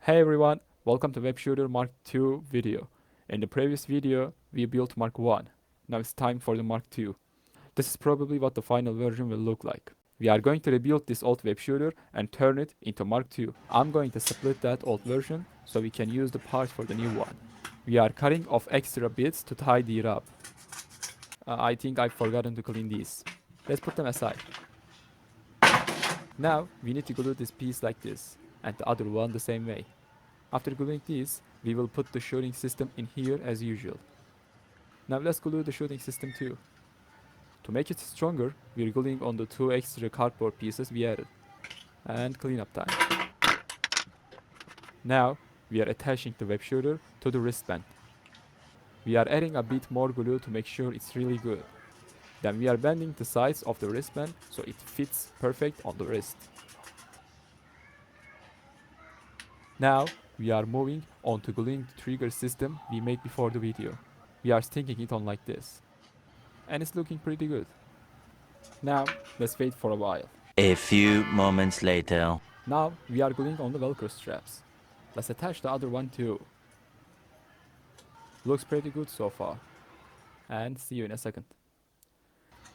Hey everyone, welcome to Web Shooter Mark II video. In the previous video, we built Mark 1. Now it's time for the Mark 2. This is probably what the final version will look like. We are going to rebuild this old Web Shooter and turn it into Mark 2. I'm going to split that old version so we can use the parts for the new one. We are cutting off extra bits to tidy it up. I think I've forgotten to clean these. Let's put them aside. Now we need to glue this piece like this and the other one the same way. After gluing these, we will put the shooting system in here as usual. Now let's glue the shooting system too. To make it stronger, we're gluing on the 2 extra cardboard pieces we added. And cleanup time. Now, we are attaching the web shooter to the wristband. We are adding a bit more glue to make sure it's really good. Then we are bending the sides of the wristband so it fits perfect on the wrist. Now, we are moving on to gluing the trigger system we made before the video. We are sticking it on like this. And it's looking pretty good. Now, let's wait for a while. A few moments later. Now, we are gluing on the velcro straps. Let's attach the other one too. Looks pretty good so far. And see you in a second.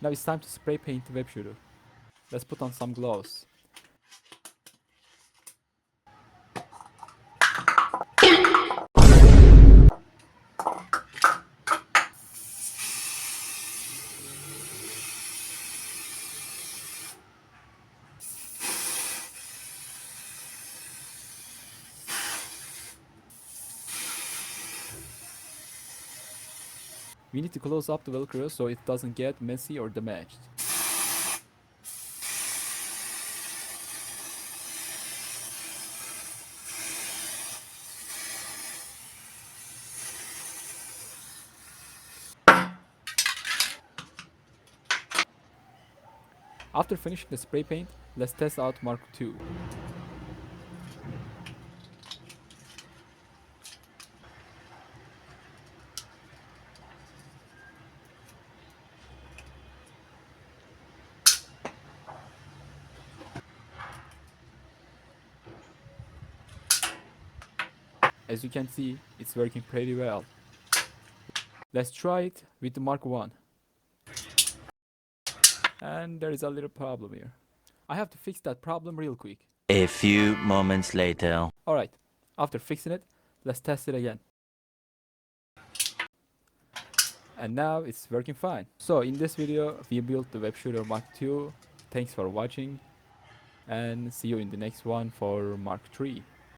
Now it's time to spray paint the web shooter. Let's put on some gloves. We need to close up the velcro so it doesn't get messy or damaged. After finishing the spray paint, let's test out Mark II. As you can see, it's working pretty well. Let's try it with the Mark I. And there is a little problem here. I have to fix that problem real quick. A few moments later. Alright, after fixing it, let's test it again. And now it's working fine. So in this video, we built the Web Shooter Mark II. Thanks for watching, and see you in the next one for Mark III.